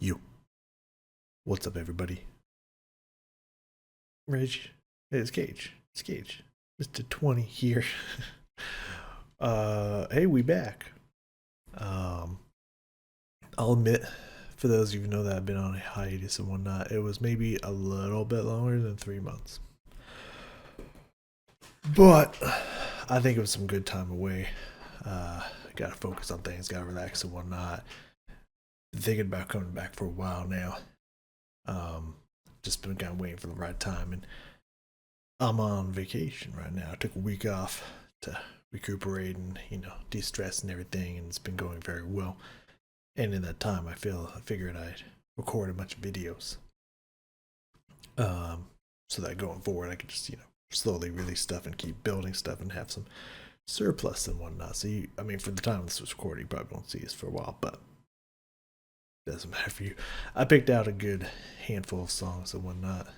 You. What's up, everybody? Reg. Hey, it's Gage. It's Gage. Mr. 20 here. Hey, we back. I'll admit, for those of you who know that I've been on a hiatus and whatnot, it was maybe a little bit longer than 3 months. But I think it was some good time away. Gotta focus on things, gotta relax and whatnot. Been thinking about coming back for a while now. Just been kind of waiting for the right time, and I'm on vacation right now. I took a week off to recuperate and de-stress and everything, and it's been going very well. And in that time, I figured I'd record a bunch of videos, so that going forward I could just slowly release stuff and keep building stuff and have some surplus and whatnot. So for the time this was recorded, you probably won't see this for a while, but it doesn't matter for you. I picked out a good handful of songs and whatnot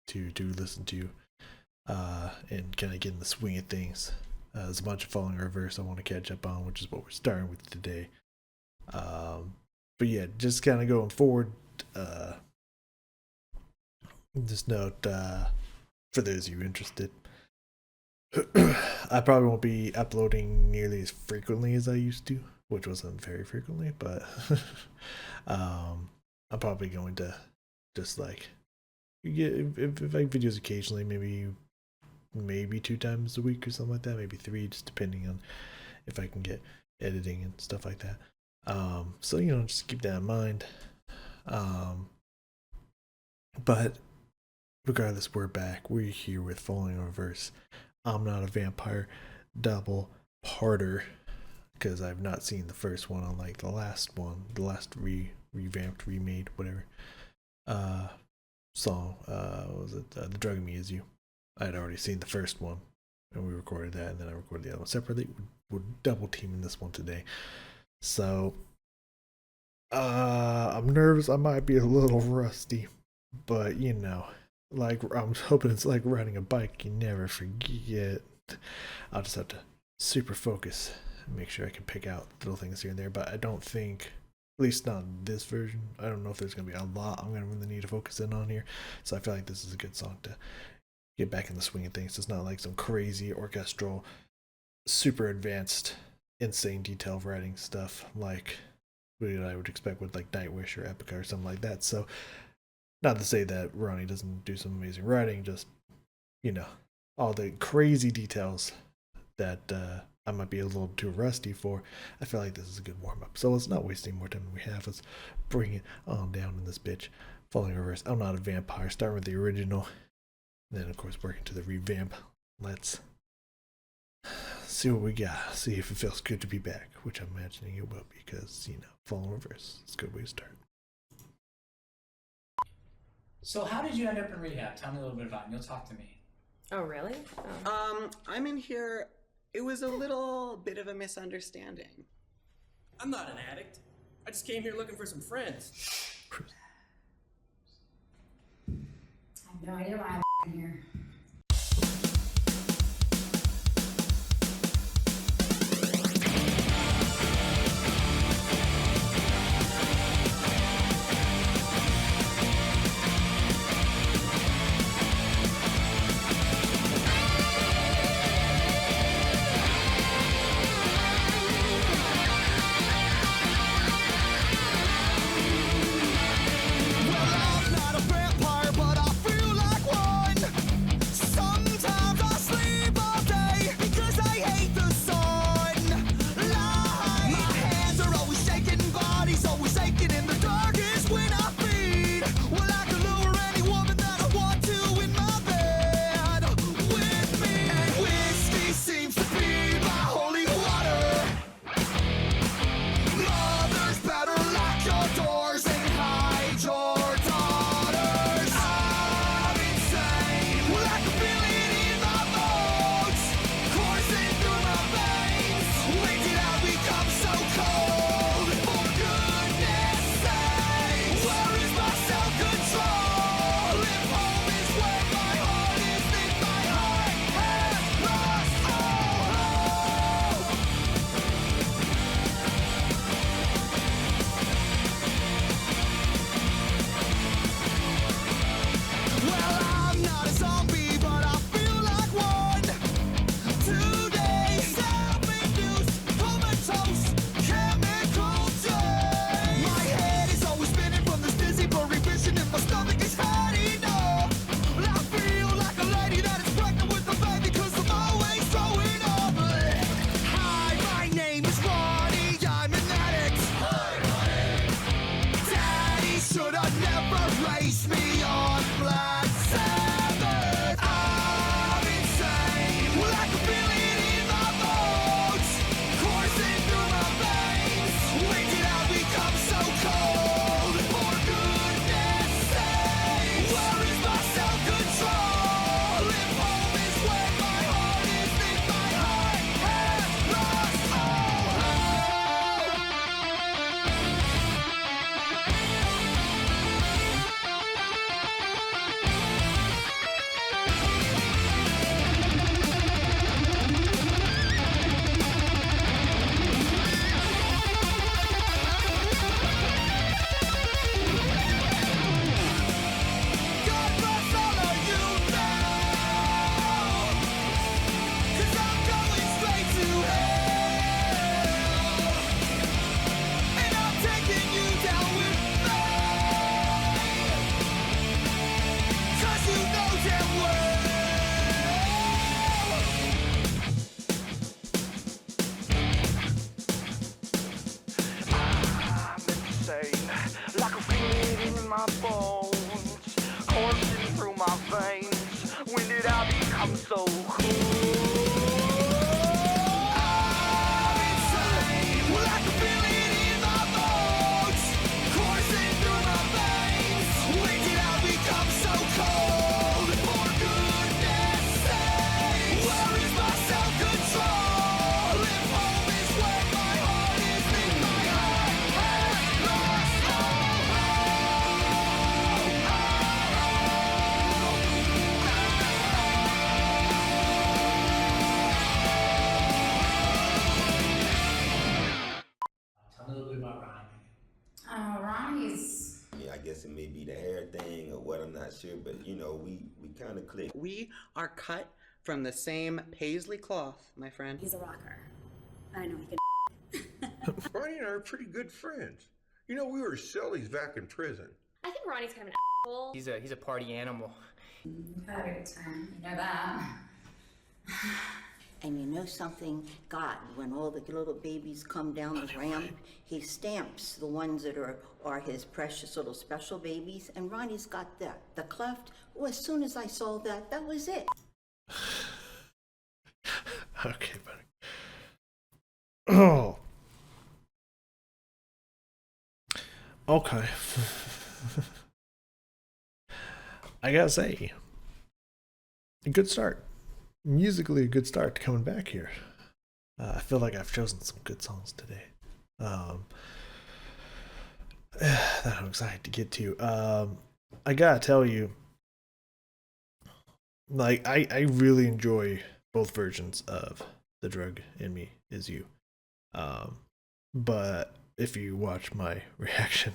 to listen to and kind of get in the swing of things. There's a bunch of Falling Reverse I want to catch up on, which is what we're starting with today. But yeah, just kind of going forward, just note, for those of you interested, I probably won't be uploading nearly as frequently as I used to, which wasn't very frequently, but I'm probably going to just like if I videos occasionally, maybe 2 times a week or something like that, maybe 3, just depending on if I can get editing and stuff like that. So just keep that in mind. But regardless, we're back. We're here with Falling Reverse. I'm Not a Vampire double parter, because I've not seen the first one, unlike the last one, the last revamped, remade, whatever song. Was it The Drug Me Is You? I had already seen the first one, and we recorded that, and then I recorded the other one separately. We're double teaming this one today. So, I'm nervous. I might be a little rusty, but like I'm hoping it's like riding a bike. You never forget. I'll just have to super focus and make sure I can pick out little things here and there. But I don't think, at least not this version, I don't know if there's going to be a lot I'm going to really need to focus in on here. So I feel like this is a good song to get back in the swing of things. It's not like some crazy orchestral, super advanced, insane detail writing stuff like what I would expect with like Nightwish or Epica or something like that. So not to say that Ronnie doesn't do some amazing writing, just all the crazy details that I might be a little too rusty for. I feel like this is a good warm-up. So let's not waste any more time than we have. Let's bring it on down in this bitch. Falling Reverse, I'm Not a Vampire. Start with the original. Then, of course, working to the revamp. Let's see what we got. See if it feels good to be back, which I'm imagining it will, because, Falling Reverse is a good way to start. So how did you end up in rehab? Tell me a little bit about it, and you'll talk to me. Oh, really? Oh. I'm in here. It was a little bit of a misunderstanding. I'm not an addict. I just came here looking for some friends. I have no idea why I'm in here. my bones, coursing through my veins. When did I become so cool? I'm insane. Well, I can feel it in my bones, coursing through my veins. When did I become so cold? For goodness sake, where is my self-control? If home is where my heart is, then my heart has lost Tell me a little bit about Ronnie. Ronnie's. I mean, I guess it may be the hair thing or what, I'm not sure, but you know, we kind of click. We are cut from the same paisley cloth, my friend. He's a rocker. I know he can. Ronnie and I are pretty good friends. You know, we were sillies back in prison. I think Ronnie's kind of an asshole. He's a party animal. We've had a good time. You know that. And you know something? God, when all the little babies come down the ramp, he stamps the ones that are his precious little special babies. And Ronnie's got the cleft. Well, as soon as I saw that, that was it. Okay, buddy. Oh. Okay. I gotta say, a good start. Musically, a good start to coming back here. I feel like I've chosen some good songs today. That I'm excited to get to. I gotta tell you, like, I really enjoy both versions of The Drug in Me Is You. But if you watch my reaction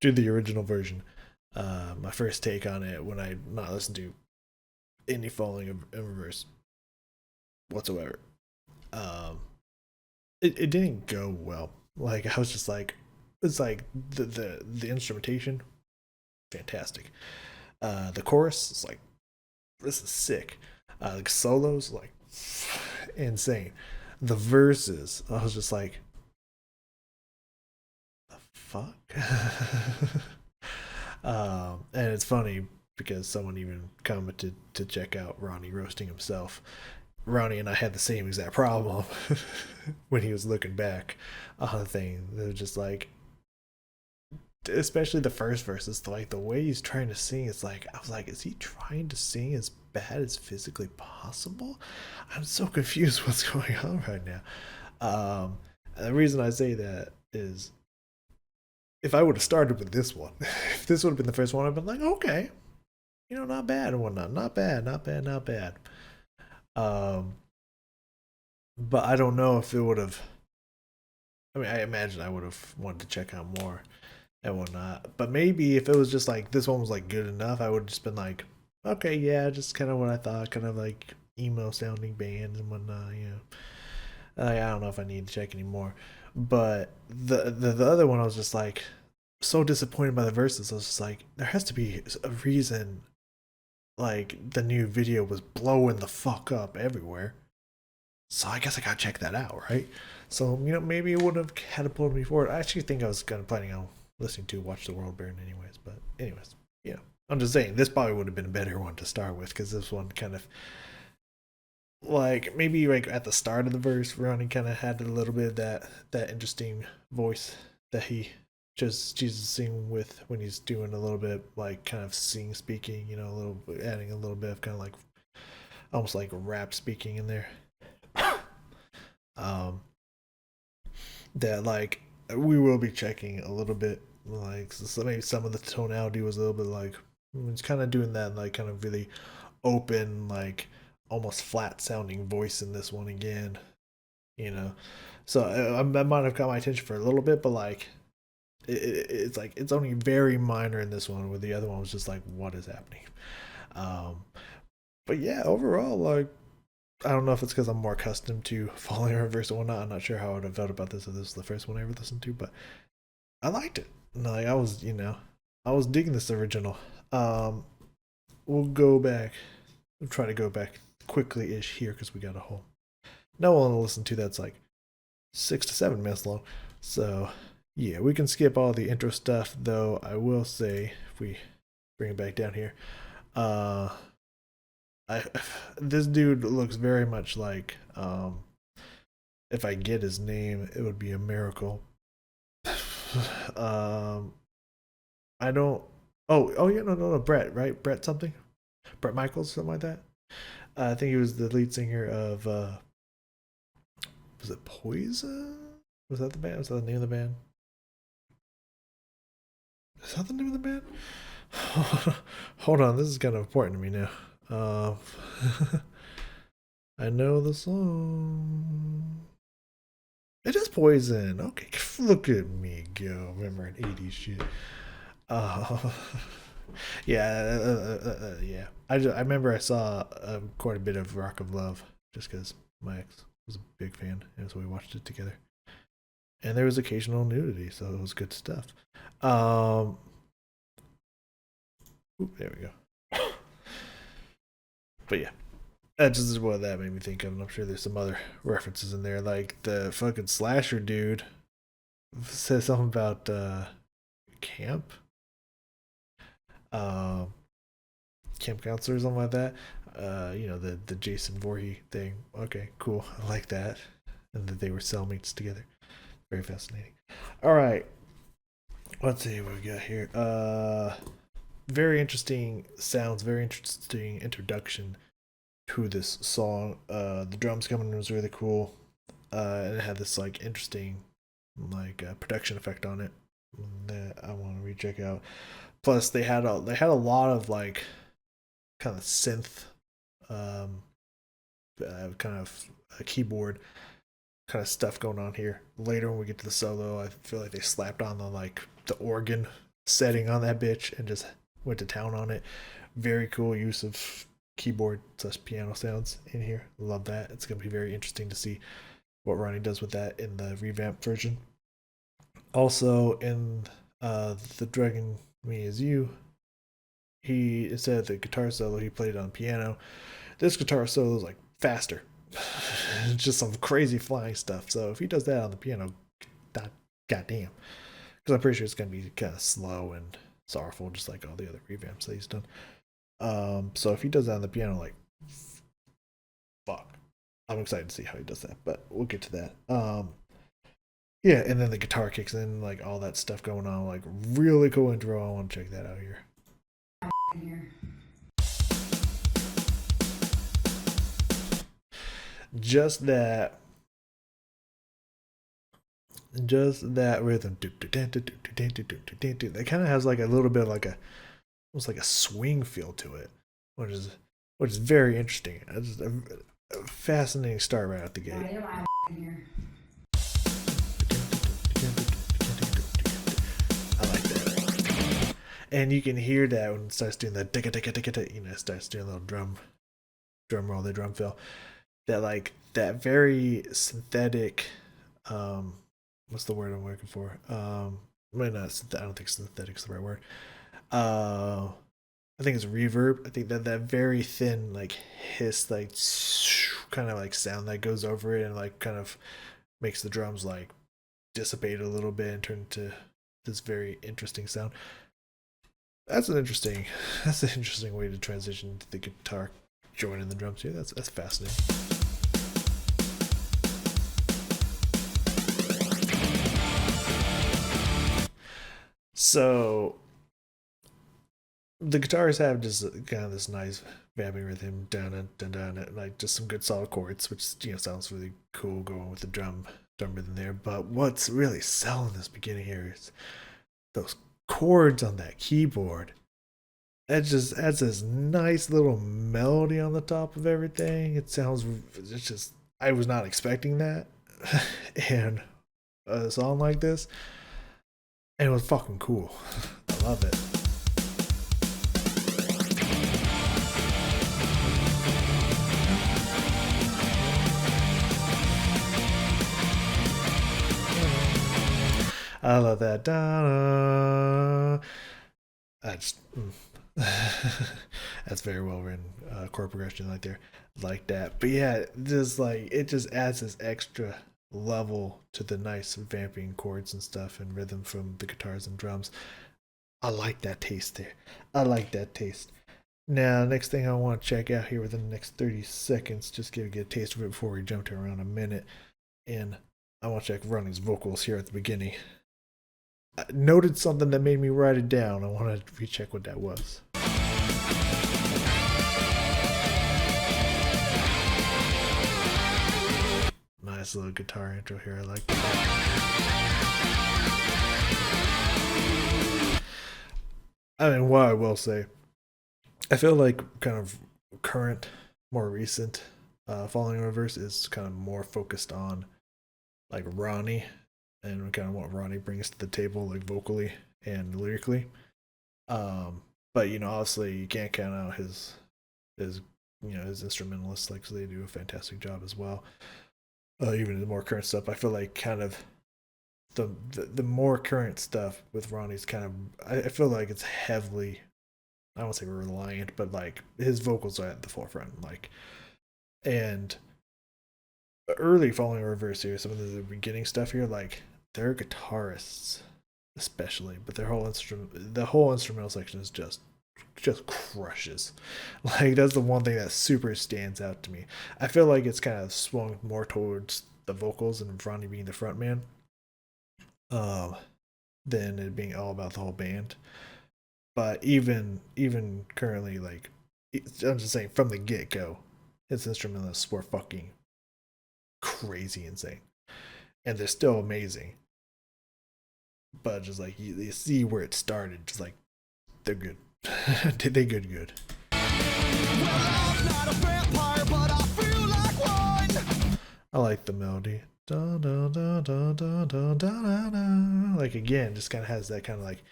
to the original version, my first take on it when I not listened to any Falling in Reverse whatsoever, it didn't go well. Like, I was just like, it's like the instrumentation, fantastic. The chorus is like, this is sick. Like, solos, like, insane. The verses, I was just like, the fuck? And it's funny because someone even commented to check out Ronnie roasting himself. Ronnie and I had the same exact problem when he was looking back on the thing. They were just like, especially the first verse, it's like the way he's trying to sing. It's like, I was like, is he trying to sing as bad as physically possible? I'm so confused what's going on right now. The reason I say that is, if I would have started with this one, if this would have been the first one, I'd been like, okay, you know, not bad and whatnot, not bad. But I don't know if it would have. I mean, I imagine I would have wanted to check out more and whatnot. But maybe if it was just like this one was like good enough, I would have just been like, okay, yeah, just kind of what I thought, kind of like emo sounding bands and whatnot. You know, I don't know if I need to check anymore. But the other one, I was just like so disappointed by the verses. I was just like, there has to be a reason. Like, the new video was blowing the fuck up everywhere. So I guess I gotta check that out, right? So, you know, maybe it would have catapulted me forward. I actually think I was kind of planning on listening to Watch the World Burn anyways. But anyways, yeah. I'm just saying, this probably would have been a better one to start with, because this one kind of, like, maybe like at the start of the verse, Ronnie kind of had a little bit of that interesting voice that he just Jesus sing with when he's doing a little bit like kind of speaking, you know, a little adding a little bit of kind of like almost like rap speaking in there. That like we will be checking a little bit, like, so maybe some of the tonality was a little bit like it's kind of doing that like kind of really open, like almost flat sounding voice in this one again, you know. So that might have caught my attention for a little bit, but like it's like it's only very minor in this one, where the other one was just like, what is happening? But yeah, overall, like, I don't know if it's because I'm more accustomed to Falling in Reverse or whatnot. I'm not sure how I would have felt about this if this was the first one I ever listened to, but I liked it. Like, I was, you know, I was digging this original. We'll go back. We'll try to go back quickly-ish here because we got a whole no one to listen to that's like 6 to 7 minutes long. So yeah, we can skip all the intro stuff, though. I will say, if we bring it back down here, uh, I this dude looks very much like if I get his name, it would be a miracle. um, I don't. Oh yeah, no, Brett, right? Brett something, Brett Michaels, something like that. I think he was the lead singer of was it Poison? Was that the band? Was that the name of the band? Is that the name of the band? Hold on, this is kind of important to me now. I know the song. It is Poison. Okay, look at me go. Remember an 80s shit. Yeah. I remember I saw quite a bit of Rock of Love just because my ex was a big fan, and so we watched it together. And there was occasional nudity, so it was good stuff. There we go. But yeah, that's just what that made me think of, and I'm sure there's some other references in there, like the fucking slasher dude says something about camp, camp counselor or something like that. The Jason Voorhees thing. Okay, cool. I like that, and that they were cellmates together. Very fascinating. All right, let's see what we got here. Very interesting sounds. Very interesting introduction to this song. The drums coming in was really cool. And it had this like interesting production effect on it that I want to recheck out. Plus, they had a lot of like kind of synth, kind of a keyboard kind of stuff going on here. Later when we get to the solo, I feel like they slapped on the organ setting on that bitch and just went to town on it. Very cool use of keyboard / piano sounds in here. Love that. It's gonna be very interesting to see what Ronnie does with that in the revamped version. Also in the Dragging Me As You, he instead of the guitar solo he played on piano. This guitar solo is like faster. Just some crazy flying stuff. So if he does that on the piano, goddamn. Because I'm pretty sure it's gonna be kind of slow and sorrowful, just like all the other revamps that he's done. So if he does that on the piano, like, fuck, I'm excited to see how he does that. But we'll get to that. Yeah, and then the guitar kicks in, like all that stuff going on, like really cool intro. I want to check that out here. Just that rhythm. That kind of has like a little bit of like almost like a swing feel to it, which is very interesting. It's just a fascinating start right out the gate. I like that, and you can hear that when it starts doing that it starts doing a little drum roll, the drum fill. That very synthetic, what's the word I'm looking for? I don't think synthetic's the right word. I think it's reverb. I think that very thin like hiss, like kind of like sound that goes over it and like kind of makes the drums like dissipate a little bit and turn into this very interesting sound. That's an interesting way to transition to the guitar joining the drums here. That's fascinating. So the guitars have just kind of this nice vamping rhythm, down, like just some good solid chords, which sounds really cool going with the drum rhythm there. But what's really selling this beginning here is those chords on that keyboard. It just adds this nice little melody on the top of everything. It's just, I was not expecting that. And a song like this, and it was fucking cool. I love it. I love that. That's very well written chord progression right there, like that. But yeah, just like it just adds this extra level to the nice vamping chords and stuff and rhythm from the guitars and drums. I like that taste there. I like that taste. Now, next thing I want to check out here within the next 30 seconds, just get a taste of it before we jump to around a minute. And I want to check Ronnie's vocals here at the beginning. I noted something that made me write it down. I want to recheck what that was. Nice little guitar intro here. I like that. I mean, what I will say, I feel like kind of current, more recent Falling in Reverse is kind of more focused on like Ronnie and kind of what Ronnie brings to the table, like vocally and lyrically. But you know, obviously you can't count out his his instrumentalists, like, so they do a fantastic job as well. Even the more current stuff, I feel like kind of the more current stuff with Ronnie's kind of, I feel like it's heavily, I don't say reliant, but like his vocals are at the forefront, like, and early Falling in Reverse here, some of the beginning stuff here, like their guitarists especially, but the whole instrumental section is just crushes. Like that's the one thing that super stands out to me. I feel like it's kind of swung more towards the vocals and Ronnie being the front man, than it being all about the whole band. But even currently, like, I'm just saying from the get go, his instrumentalists were fucking crazy insane, and they're still amazing. But just like you see where it started, just like they're good. They good. I like the melody. Da, da, da, da, da, da, da, da. Like again, just kind of has that kind of like,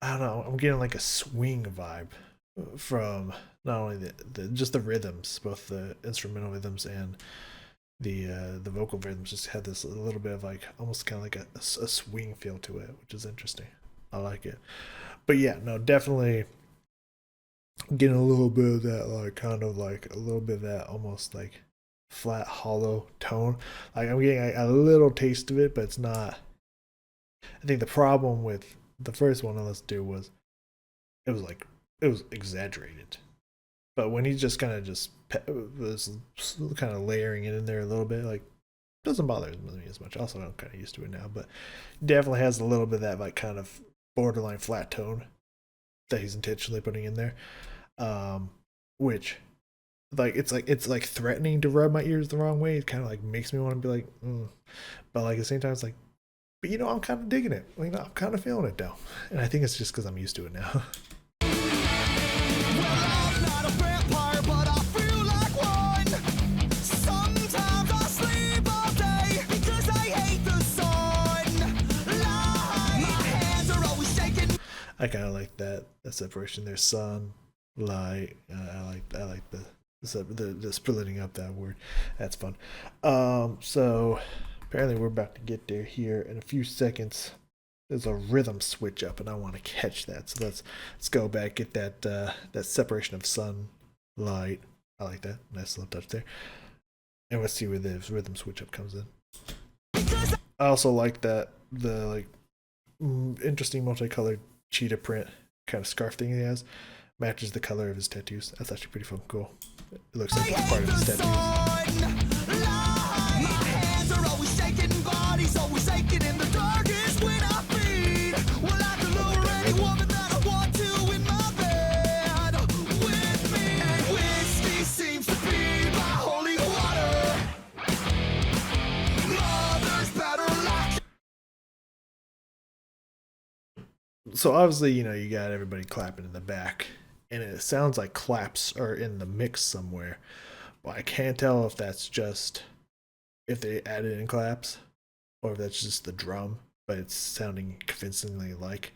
I don't know. I'm getting like a swing vibe from not only the just the rhythms, both the instrumental rhythms and the vocal rhythms. Just had this a little bit of like almost kind of like a swing feel to it, which is interesting. I like it. But yeah, no, definitely getting a little bit of that, like kind of like a little bit of that almost like flat hollow tone. Like I'm getting a little taste of it, but it's not. I think the problem with the first one let's do was it was exaggerated. But when he just kind of was kind of layering it in there a little bit, like doesn't bother me as much. Also, I'm kind of used to it now, but definitely has a little bit of that like kind of borderline flat tone that he's intentionally putting in there, which it's like threatening to rub my ears the wrong way. It kind of like makes me want to be like, but like at the same time, it's like, but you know, I'm kind of digging it. Like, I'm kind of feeling it though, and I think it's just because I'm used to it now. I kind of like that separation there. Sun, light. I like the splitting up that word. That's fun. So apparently we're about to get there here in a few seconds. There's a rhythm switch up, and I want to catch that. So let's go back, get that separation of sun, light. I like that. Nice little touch there. And let's see where the rhythm switch up comes in. I also like that the like interesting multicolored cheetah print kind of scarf thing he has matches the color of his tattoos. That's actually pretty fucking cool. It looks like it's part of his tattoos. So obviously, you know, you got everybody clapping in the back, and it sounds like claps are in the mix somewhere. But I can't tell if that's just if they added in claps or if that's just the drum, but it's sounding convincingly like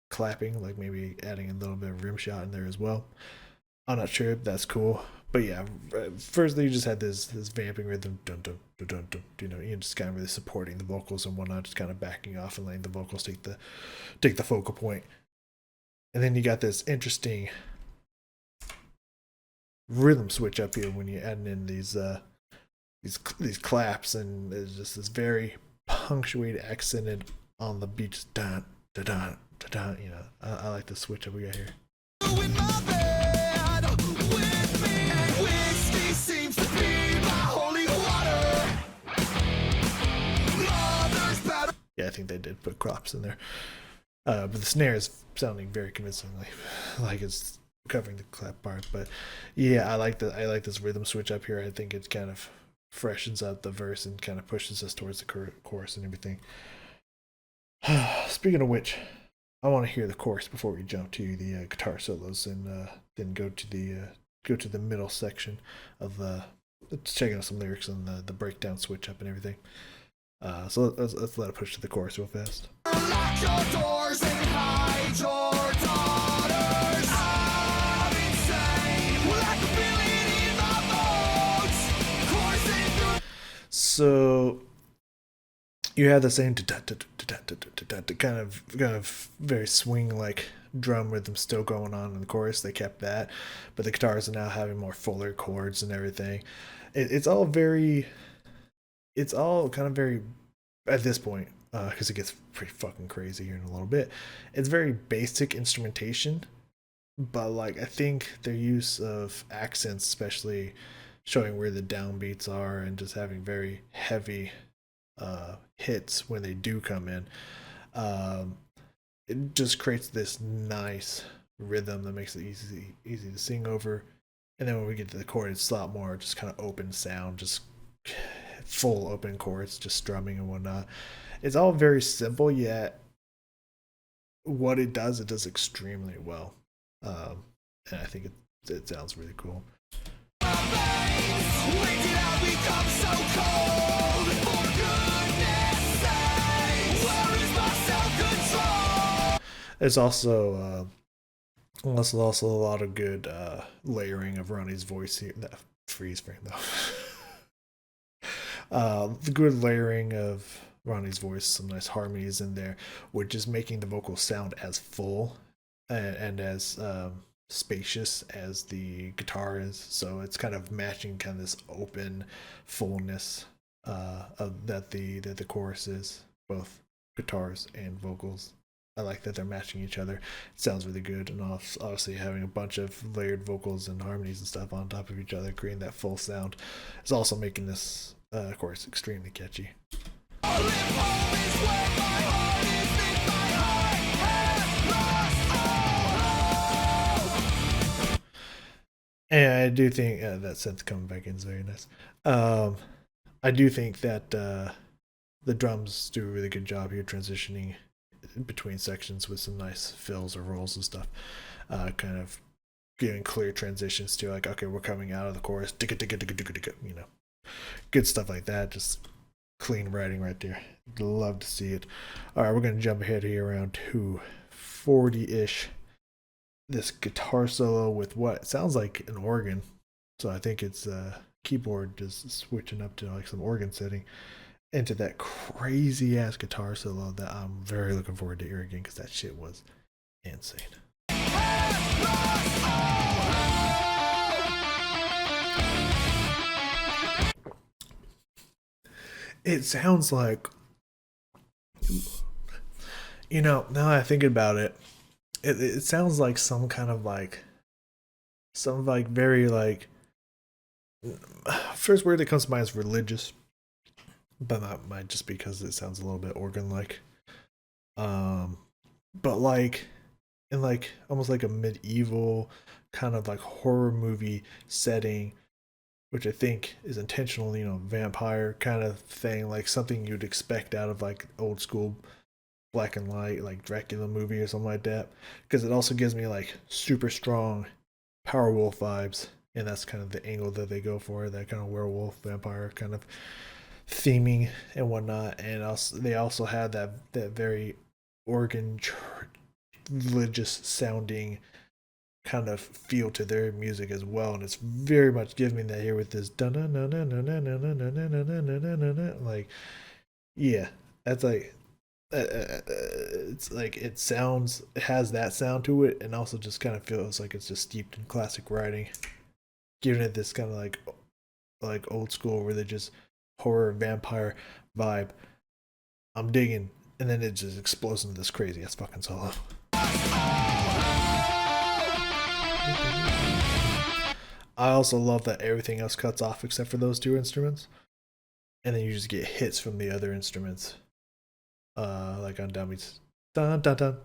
clapping, like maybe adding a little bit of rim shot in there as well. I'm not sure if that's cool. But yeah, firstly, you just had this vamping rhythm, dun dun dun dun dun. You know, you're just kind of really supporting the vocals and whatnot, just kind of backing off and letting the vocals take the focal point. And then you got this interesting rhythm switch up here when you're adding in these these claps, and it's just this very punctuated, accented on the beat, just dun dun dun dun dun. You know, I like the switch up we got here. In my bed with me, and whiskey seems to be my holy water. Mother's better. Yeah, I think they did put claps in there. But the snare is sounding very convincingly, like it's covering the clap part. But yeah, I like this rhythm switch up here. I think it kind of freshens up the verse and kind of pushes us towards the chorus and everything. Speaking of which, I want to hear the chorus before we jump to the guitar solos, and then go to the middle section of checking out some lyrics and the breakdown switch up and everything. So let's let it push to the chorus real fast. Lock your doors and hide your daughters. I'm insane. Well, I can feel it in my bones. Coursing through. So you have the same kind of very swing like drum rhythm still going on in the chorus. They kept that, but the guitars are now having more fuller chords and everything. It's all kind of very, at this point, because it gets pretty fucking crazy here in a little bit. It's very basic instrumentation, but like I think their use of accents, especially showing where the downbeats are and just having very heavy hits when they do come in, it just creates this nice rhythm that makes it easy to sing over. And then when we get to the chord, it's a lot more just kind of open sound, just full open chords, just strumming and whatnot. It's all very simple, yet what it does extremely well. And I think it sounds really cool. When did I become so cold? For goodness sake, where is my self-control? There's also a lot of good layering of Ronnie's voice here. That freeze frame though. The good layering of Ronnie's voice, some nice harmonies in there, which is making the vocals sound as full and as spacious as the guitar is. So it's kind of matching kind of this open fullness that the chorus is, both guitars and vocals. I like that they're matching each other. It sounds really good, and obviously having a bunch of layered vocals and harmonies and stuff on top of each other, creating that full sound, is also making this chorus extremely catchy. And I do think that synth coming back in is very nice. I do think that the drums do a really good job here transitioning between sections with some nice fills or rolls and stuff, kind of giving clear transitions to like, okay, we're coming out of the chorus, you know, good stuff like that. Just clean writing right there. Love to see it. All right, we're gonna jump ahead here around 240-ish. This guitar solo with what sounds like an organ, so I think it's keyboard just switching up to like some organ setting into that crazy ass guitar solo that I'm very looking forward to hear again, because that shit was insane. It sounds like, you know, now that I think about it, it sounds like some very like, first word that comes to mind is religious, but that might just because it sounds a little bit organ like, but like in like almost like a medieval kind of like horror movie setting, which I think is intentional, you know, vampire kind of thing, like something you'd expect out of like old school black and white like Dracula movie or something like that, because it also gives me like super strong Power Wolf vibes, and that's kind of the angle that they go for, that kind of werewolf vampire kind of theming and whatnot. And also they also had that very organ religious sounding kind of feel to their music as well, and it's very much giving me that here with this like, yeah, that's like it's like it has that sound to it, and also just kind of feels like it's just steeped in classic writing, giving it this kind of like like old school religious horror vampire vibe. I'm digging, and then it just explodes into this crazy ass fucking solo. I also love that everything else cuts off except for those two instruments, and then you just get hits from the other instruments, like on dummies, dun dun dun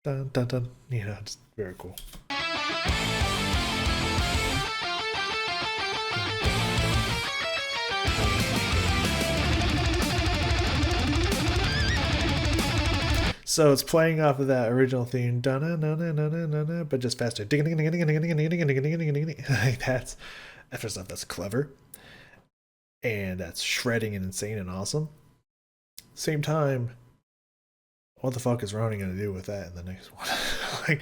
dun dun dun. You know, it's very cool. So it's playing off of that original theme, but just faster. Like that's first off, that's clever, and that's shredding and insane and awesome. Same time, what the fuck is Ronnie gonna do with that in the next one? Like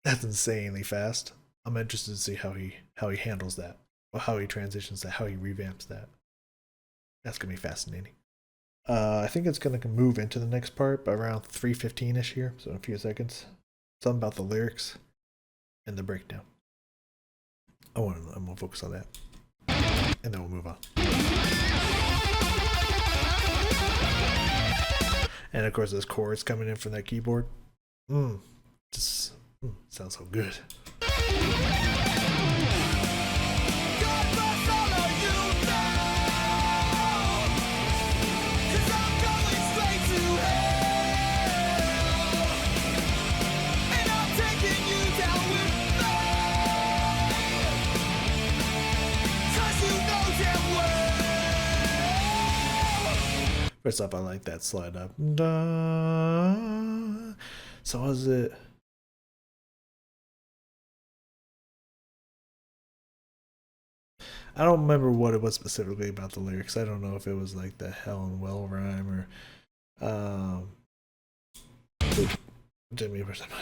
that's insanely fast. I'm interested to see how he handles that, or how he transitions that, how he revamps that. That's gonna be fascinating. I think it's gonna move into the next part by around 3:15ish here, so in a few seconds. Something about the lyrics and the breakdown. I'm gonna focus on that, and then we'll move on. And of course, those chords coming in from that keyboard. Sounds so good. First up, I like that slide up. Da. So was it? I don't remember what it was specifically about the lyrics. I don't know if it was like the hell and well rhyme or Jimmy or something.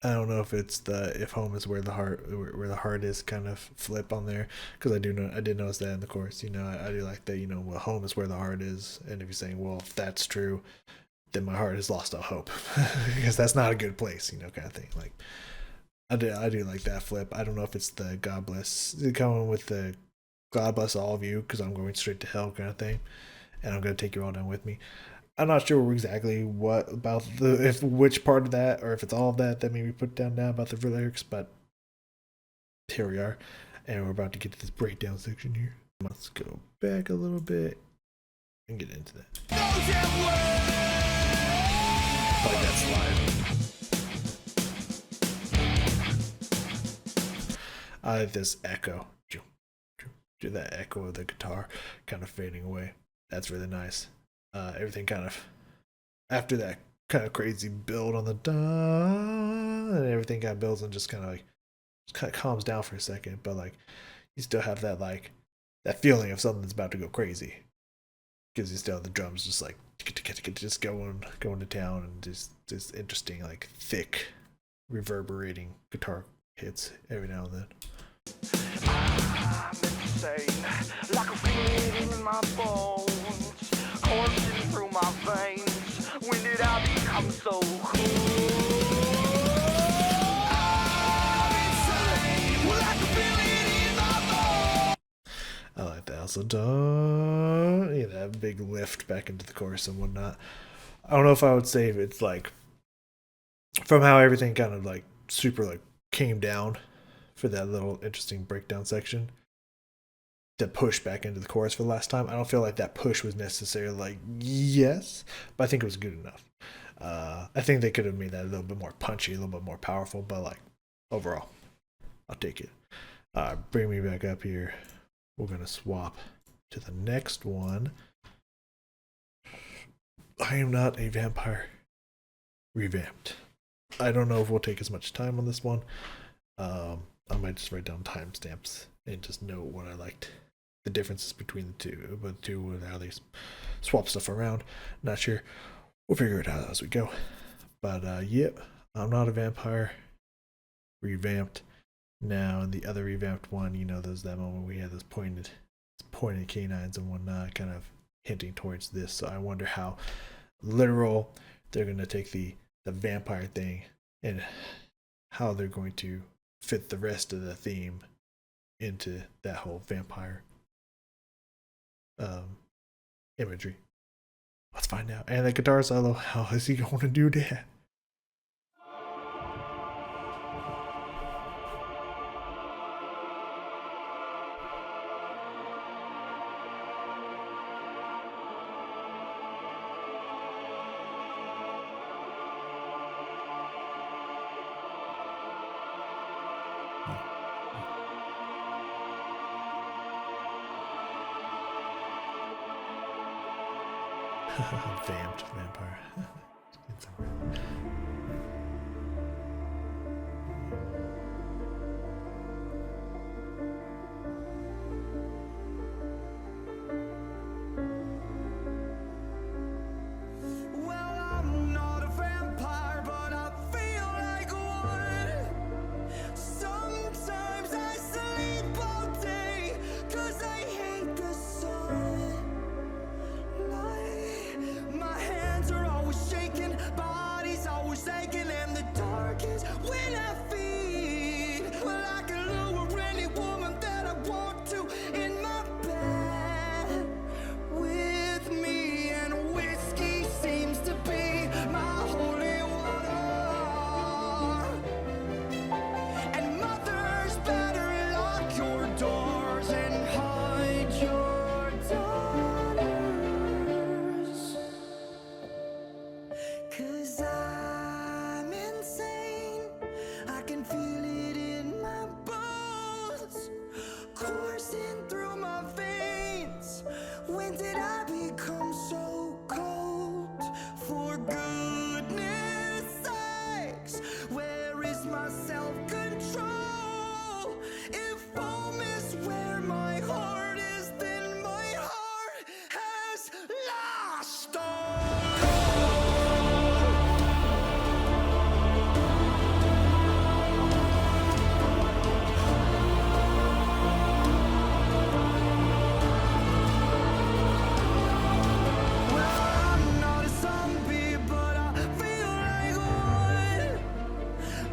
I don't know if it's the "if home is where the heart is" kind of flip on there, because I did notice that in the chorus. You know, I do like that. You know, well, home is where the heart is, and if you're saying, well, if that's true, then my heart has lost all hope, because that's not a good place. You know, kind of thing. Like, I do like that flip. I don't know if it's the God bless coming with the God bless all of you, because I'm going straight to hell kind of thing, and I'm gonna take you all down with me. I'm not sure exactly what about which part of that, or if it's all of that maybe put down now about the lyrics, but here we are, and we're about to get to this breakdown section here. Let's go back a little bit and get into that. I like that slide. I like this echo. That echo of the guitar kind of fading away. That's really nice. Everything kind of after that kind of crazy build on the da, and everything kind of builds and just kind of calms down for a second, but like you still have that like that feeling of something that's about to go crazy, because you still have the drums just like just going to town, and just interesting like thick reverberating guitar hits every now and then. I'm insane, like a feeling in my bones. Coursing through my veins. When did I become so cool? I'm insane. Well, I can feel it in my bones. I like that. Also, yeah, that big lift back into the chorus and whatnot. I don't know if I would say if it's like from how everything kind of like super like came down for that little interesting breakdown section. To push back into the chorus for the last time. I don't feel like that push was necessarily like yes, but I think it was good enough. I think they could have made that a little bit more punchy, a little bit more powerful, but like overall, I'll take it. Bring me back up here. We're gonna swap to the next one. I am not a vampire. Revamped. I don't know if we'll take as much time on this one. I might just write down timestamps and just note what I liked. The differences between the two, and how they swap stuff around. Not sure. We'll figure it out as we go. But yep, I'm not a vampire. Revamped. Now in the other revamped one, you know, there's that moment we had those pointed canines and whatnot, kind of hinting towards this. So I wonder how literal they're gonna take the vampire thing and how they're going to fit the rest of the theme into that whole vampire imagery. Let's find out. And the guitar solo, how is he going to do that? Vamped vampire. It's alright. Well, I'm not a vampire, but I feel like one. Sometimes I sleep all day, 'cause I hate the sun. My hands are always shaking, body's always aching, and the dark is when I feed. Well, I can lure any woman that I want to in my bed with me, and whiskey seems to be my holy water. And mothers, better lock your doors and hide your daughters. 'Cause I'm insane, I can feel it in my bones, coursing through my veins. When did I become so cold? For goodness sakes, where is my self-control? If home is where my heart is, then my heart has lost all control. Well, I'm not a zombie, but I feel like one.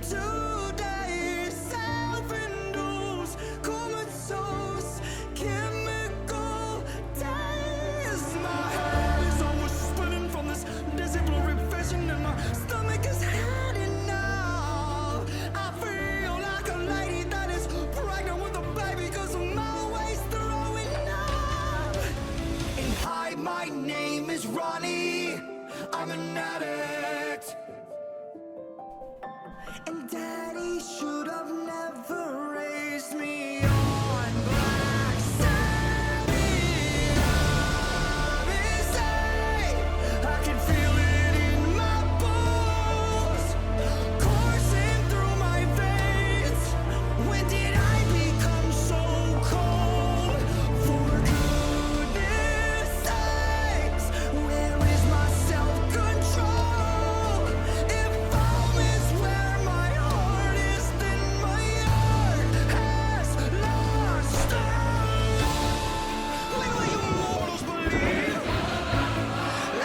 2 days self-induced, comatose, chemical days. My head is almost spinning from this dizzy revision, and my stomach is had enough. I feel like a lady that is pregnant with a baby, 'cause I'm always throwing up. And hi, my name is Ronnie. I'm an addict. And Daddy should have never raised me on Black Sabbath. I'm insane. I can feel it in my bones, coursing through my veins. When did I become so cold? For goodness sakes, where is my self-control? If home is where my heart is, then my heart has lost all. When will you mortals believe?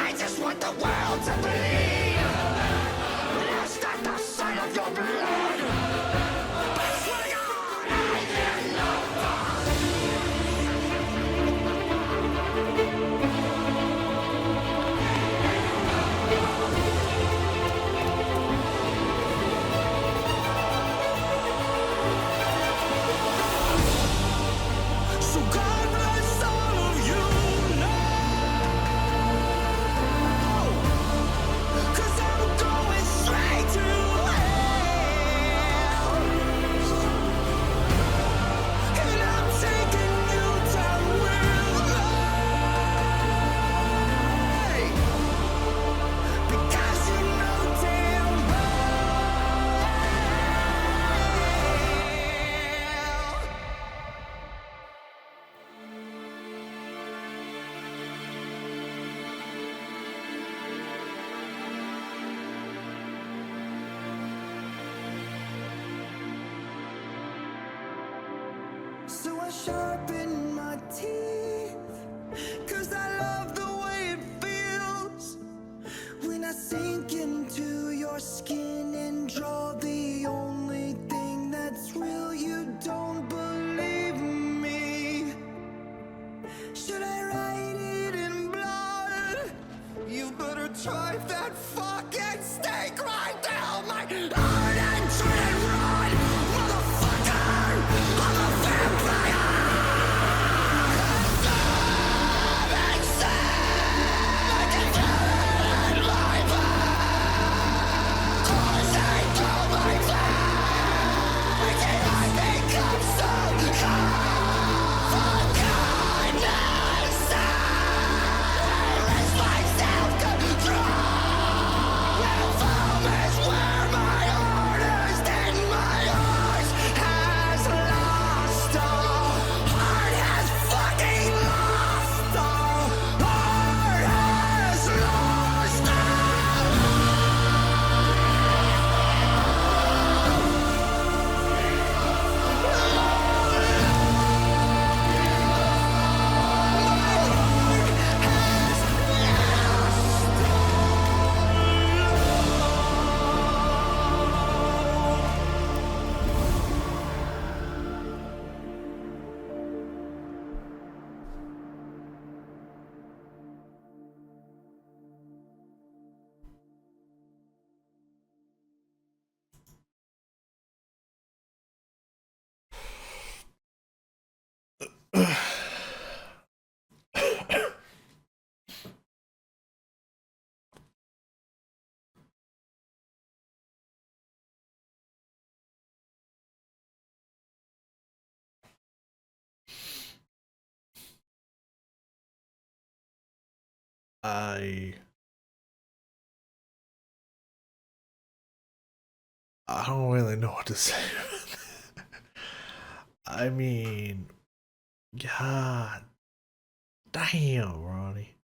I just want the world to believe. Lost at the sight of your blood. I swear to God, I am not done. So God bless all of you now, 'cause I'm going straight to hell. And I'm taking you down with me, because you know damn well. So I sharpen my teeth, 'cause I love the way it feels when I sink into your skin and draw the only drive that fucking stake right down my heart and try and run, motherfucker. I'm a vampire. Having said, I can feel it in my bones, coursing through my veins, and I become so cold for goodness sake. It's my self-control. Home is where my heart is, and my heart has lost all. Heart has fucking lost all. Heart has lost I don't really know what to say. I mean, God damn, Ronnie.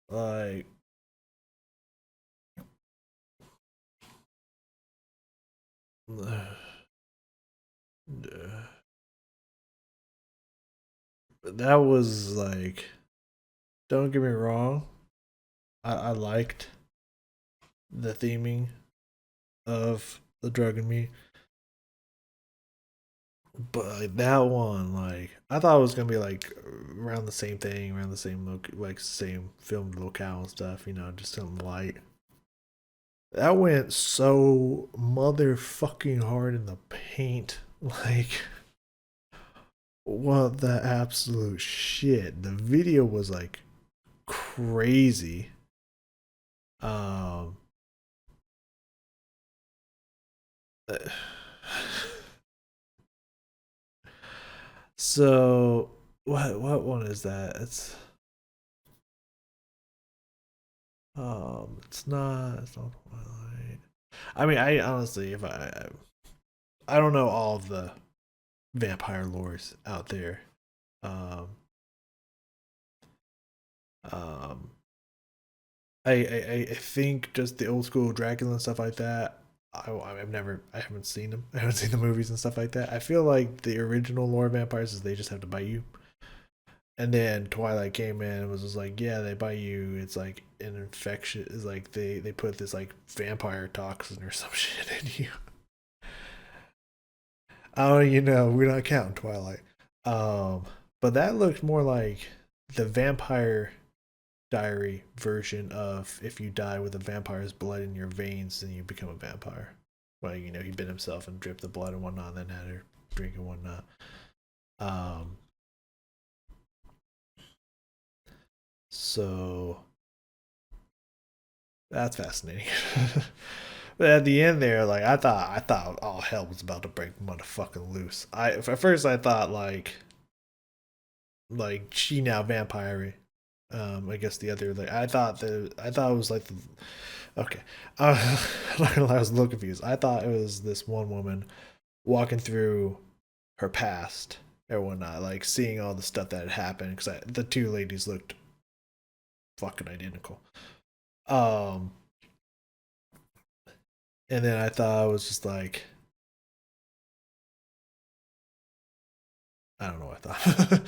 Like, that was like, don't get me wrong, I liked the theming of the drug and me, but like, that one, like, I thought it was gonna be like around the same thing, around the same like same filmed locale and stuff, you know, just something light. That went so motherfucking hard in the paint, like, what the absolute shit. The video was like crazy. Um so what one is that? It's not Twilight. I mean, I honestly, if I don't know all of the vampire lores out there. Um um I think just the old school Dracula and stuff like that. I haven't seen them. I haven't seen the movies and stuff like that. I feel like the original lore of vampires is they just have to bite you. And then Twilight came in and was just like, yeah, they bite you. It's like an infection. It's like they put this like vampire toxin or some shit in you. Oh, you know, we're not counting Twilight. But that looked more like the Vampire Diary version of if you die with a vampire's blood in your veins, then you become a vampire. Well, you know, he bit himself and dripped the blood and whatnot, and then had her drink and whatnot. So that's fascinating. But at the end there, like I thought all hell was about to break motherfucking loose. At first I thought like she now vampire. I guess the other like I thought it was like okay. Not gonna lie, I was a little confused. I thought it was this one woman walking through her past or whatnot, like seeing all the stuff that had happened because the two ladies looked fucking identical. And then I thought it was just like I don't know what I thought.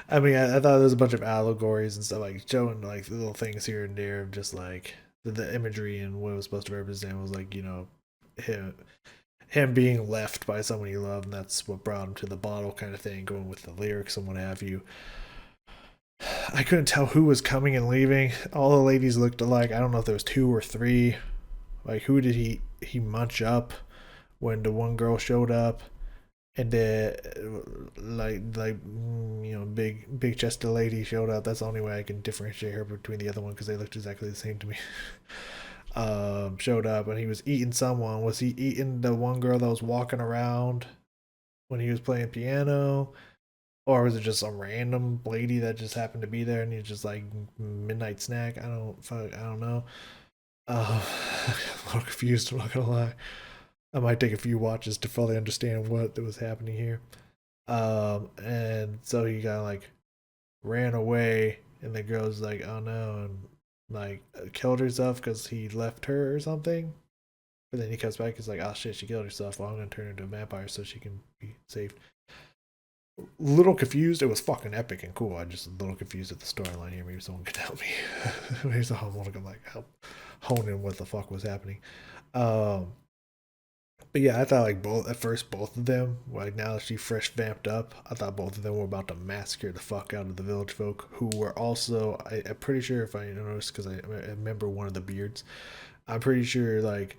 I mean, I thought there was a bunch of allegories and stuff like showing like little things here and there of just like the imagery and what it was supposed to represent was like, you know, him being left by someone he loved, and that's what brought him to the bottle kind of thing, going with the lyrics and what have you. I couldn't tell who was coming and leaving. All the ladies looked alike. I don't know if there was 2 or 3. Like, who did he munch up when the one girl showed up? And then, big chested lady showed up. That's the only way I can differentiate her between the other one, because they looked exactly the same to me. Showed up and he was eating someone. Was he eating the one girl that was walking around when he was playing piano? Or was it just some random lady that just happened to be there and he's just like midnight snack? I don't know. I'm a little confused, I'm not gonna lie. I might take a few watches to fully understand what was happening here. And so he kind of like ran away, and the girl's like, "Oh no," and like killed herself because he left her or something. But then he comes back, he's like, "Oh shit, she killed herself. Well, I'm gonna turn her into a vampire so she can be saved." Little confused. It was fucking epic and cool. I'm just a little confused at the storyline here. Maybe someone could help me. Maybe someone could like help hone in what the fuck was happening. But yeah, I thought like both of them, like now that she fresh vamped up, I thought both of them were about to massacre the fuck out of the village folk, who were also, I'm pretty sure, if I noticed, because I remember one of the beards, I'm pretty sure like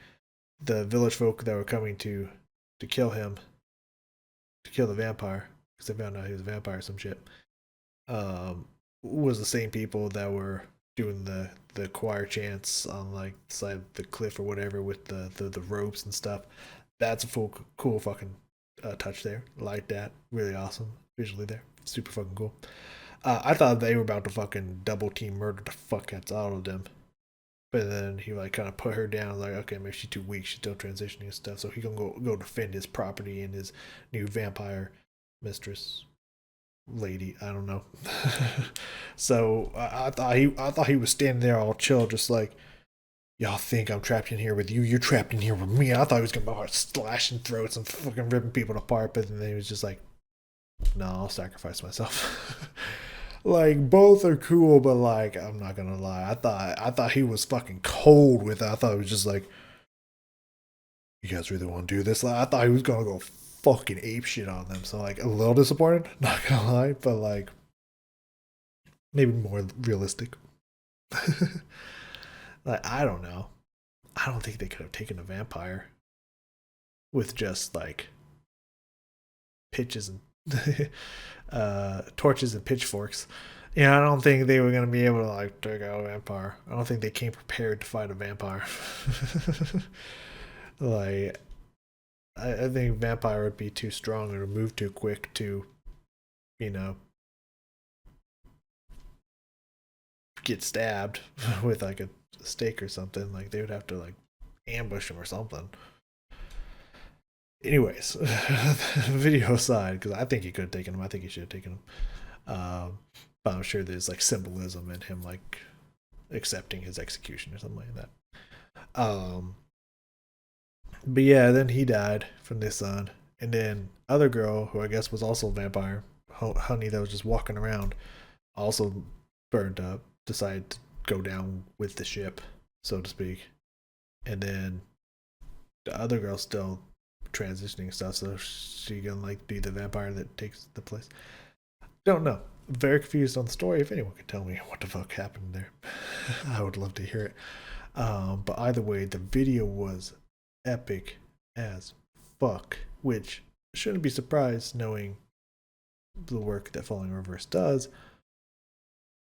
the village folk that were coming to kill him, to kill the vampire, because they found out he was a vampire or some shit, was the same people that were doing the choir chants on like the side of the cliff or whatever with the ropes and stuff. That's a cool fucking touch there. Like that. Really awesome. Visually there. Super fucking cool. I thought they were about to fucking double team murder the fuck out of them. But then he like kind of put her down, like, okay, maybe she's too weak, she's still transitioning and stuff, so he gonna go defend his property and his new vampire mistress lady. I don't know. So I thought he was standing there all chill, just like, y'all think I'm trapped in here with you? You're trapped in here with me. I thought he was gonna start slashing throats and fucking ripping people apart, but then he was just like, no, I'll sacrifice myself. Like, both are cool, but like, I'm not gonna lie, I thought he was fucking cold with it. I thought it was just like, you guys really want to do this? Like, I thought he was gonna go fucking ape shit on them. So like, a little disappointed, not gonna lie, but like, maybe more realistic. Like, I don't know. I don't think they could have taken a vampire with just like pitches and torches and pitchforks. Yeah, I don't think they were gonna be able to like take out a vampire. I don't think they came prepared to fight a vampire. Like, I think vampire would be too strong or move too quick to, you know, get stabbed with like a stake or something. Like, they would have to like ambush him or something. Anyways, video aside, because I think he could have taken him. I think he should have taken him. But I'm sure there's like symbolism in him like accepting his execution or something like that. But yeah, then he died from this on, and then other girl, who I guess was also a vampire, Honey, that was just walking around, also burned up. Decided to go down with the ship, so to speak. And then the other girl still transitioning stuff, so she gonna like be the vampire that takes the place. Don't know. Very confused on the story. If anyone could tell me what the fuck happened there, I would love to hear it. But either way, the video was epic as fuck, which shouldn't be surprised knowing the work that Falling Reverse does,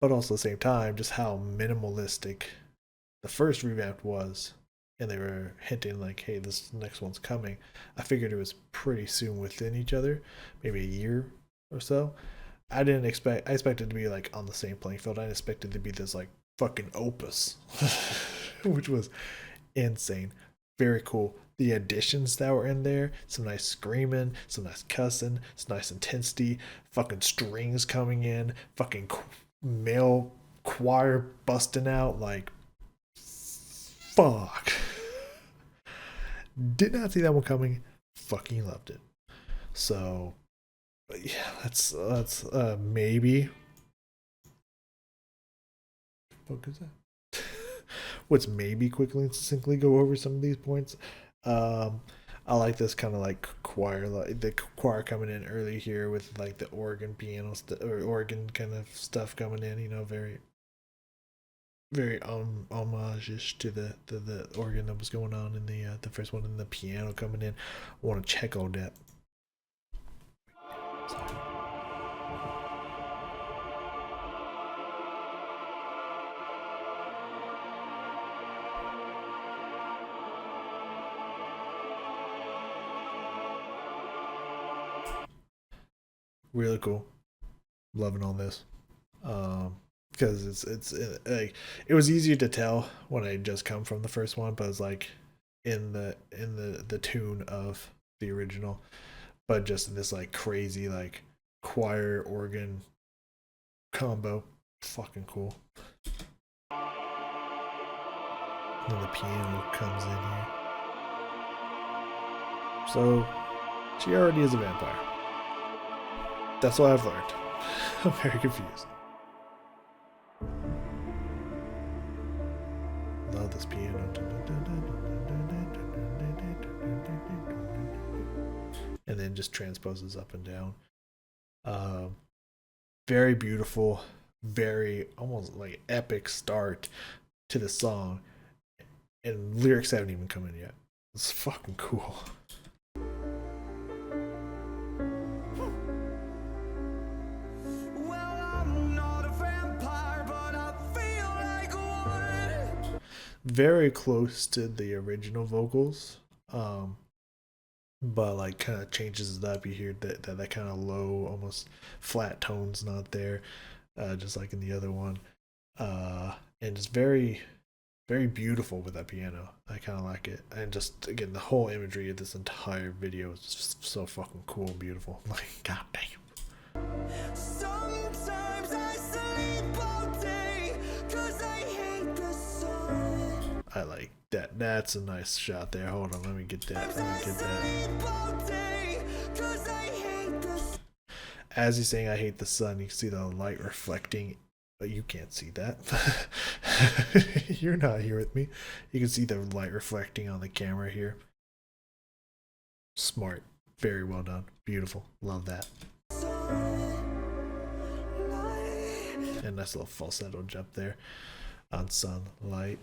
but also at the same time, just how minimalistic the first Revamped was. And they were hinting like, hey, this next one's coming. I figured it was pretty soon within each other, maybe a year or so. I expected to be like on the same playing field. I expected to be this like fucking opus, which was insane. Very cool. The additions that were in there, some nice screaming, some nice cussing, some nice intensity, fucking strings coming in, fucking male choir busting out, like, fuck. Did not see that one coming. Fucking loved it. So yeah, that's maybe. What is that? Let's maybe quickly and succinctly go over some of these points. I like this kind of like choir, like the choir coming in early here with like the organ piano or organ kind of stuff coming in. You know, very homage-ish to the organ that was going on in the first one, and the piano coming in. I want to check all that. Sorry. Really cool, loving all this. Because it's like it was easier to tell when I just come from the first one, but it's like in the tune of the original, but just this like crazy like choir organ combo, fucking cool. And then the piano comes in here. So she already is a vampire. That's what I've learned. I'm very confused. Love this piano. And then just transposes up and down. Very beautiful, very almost like epic start to the song. And lyrics haven't even come in yet. It's fucking cool. Very close to the original vocals, but like kind of changes it up. You hear that kind of low, almost flat tones not there, just like in the other one, and it's very beautiful with that piano. I kind of like it, and just again the whole imagery of this entire video is just so fucking cool and beautiful. Like, god damn. Sometimes I sleep all day 'cause I hate the sun. I like that. That's a nice shot there. Hold on, let me get that. As he's saying I hate the sun, you can see the light reflecting, but you can't see that. You're not here with me. You can see the light reflecting on the camera here. Smart. Very well done. Beautiful. Love that. And nice little falsetto jump there on sunlight.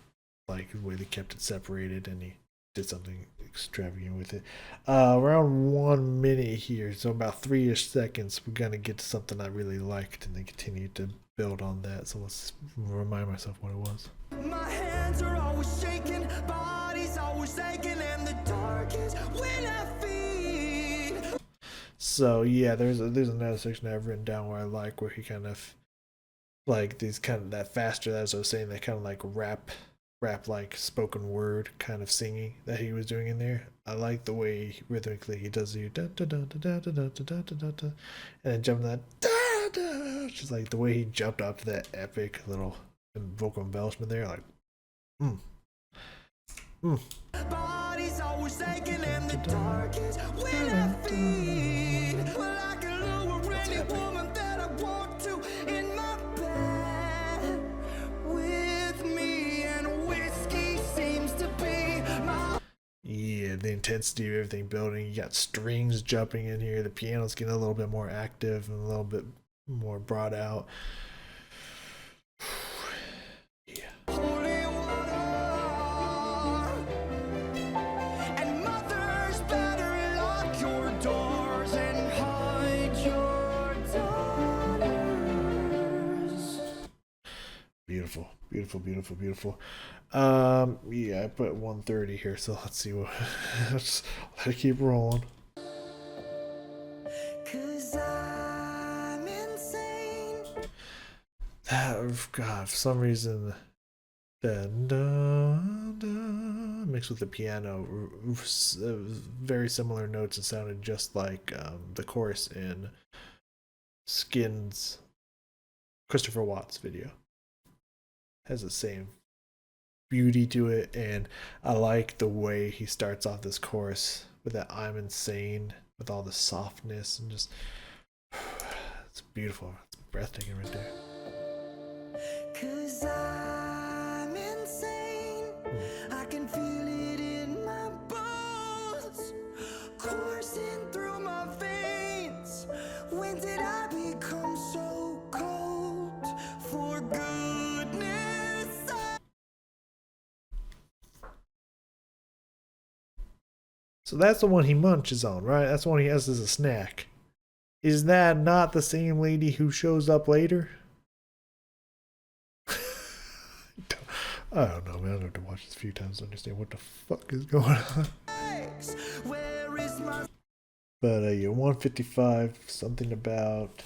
Like the way they kept it separated, and he did something extravagant with it. Around 1 minute here, so about 3-ish seconds, we're gonna get to something I really liked, and then continue to build on that. So let's remind myself what it was. My hands are always shaking, body's always aching, and the dark is when I feed. So yeah, there's another section I've written down where I like, where he kind of like these kind of that faster, as I was saying, that kind of like rap like spoken word kind of singing that he was doing in there. I like the way rhythmically he does the da da da da da da da da da da, and then jumping that da da, just like the way he jumped up to that epic little vocal embellishment there, like Body's always aching and the dark is when I feed. Well, I can lure any woman that I want to in my bed with me, and whiskey seems to be my. Yeah, the intensity of everything building. You got strings jumping in here. The piano's getting a little bit more active and a little bit more brought out. Beautiful, beautiful, beautiful, beautiful. Yeah, I put 130 here, so let's see what. Let's let it keep rolling. 'Cause I'm insane. God, for some reason, the mixed with the piano, very similar notes. It sounded just like the chorus in Skin's Christopher Watts video. Has the same beauty to it, and I like the way he starts off this chorus with that "I'm insane" with all the softness, and just it's beautiful. It's breathtaking right there. 'Cause I'm insane. I can feel it in my bones. So that's the one he munches on, right? That's the one he has as a snack. Is that not the same lady who shows up later? I don't know, man. I have to watch this a few times to understand what the fuck is going on. But yeah, 155, something about,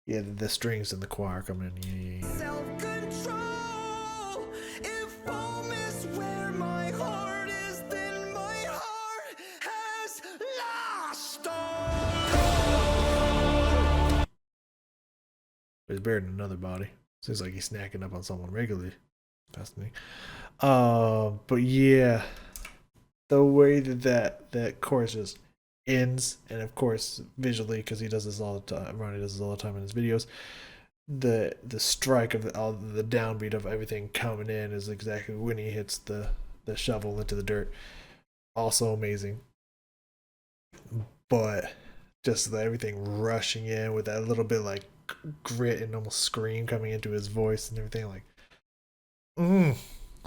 yeah, the strings in the choir coming in. Yeah. Self-control. If home is where my heart is, then my heart has lost all. He's buried in another body. Seems like he's snacking up on someone regularly. Fascinating. But yeah, the way that chorus just ends, and of course visually, because he does this all the time. Ronnie does this all the time in his videos. The strike of all the downbeat of everything coming in is exactly when he hits the shovel into the dirt. Also amazing. But just everything rushing in with that little bit like grit and almost scream coming into his voice and everything, like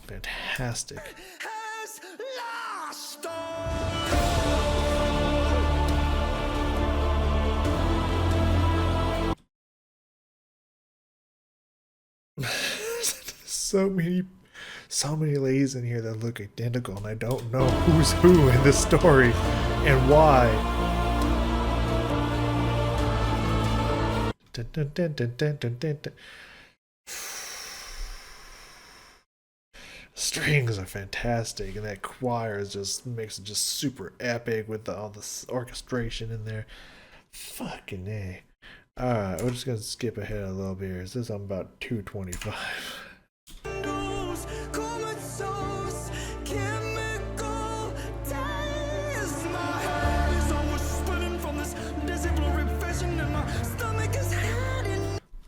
fantastic. Has lost so many ladies in here that look identical, and I don't know who's who in this story and why. Dun, dun, dun, dun, dun, dun, dun, dun. Strings are fantastic, and that choir is just makes it just super epic with all this orchestration in there. Fucking A. Alright, we're just gonna skip ahead a little bit here. This is on about 225.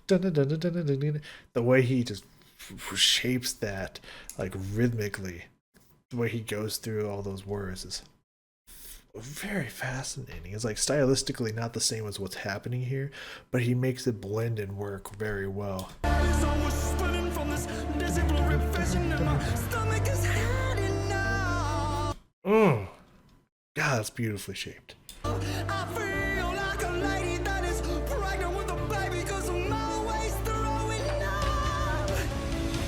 The way he just shapes that, like rhythmically, the way he goes through all those words is very fascinating. It's like stylistically not the same as what's happening here, but he makes it blend and work very well. God, that's beautifully shaped. I feel like a lady that is pregnant with a baby, 'cause I'm always throwing up.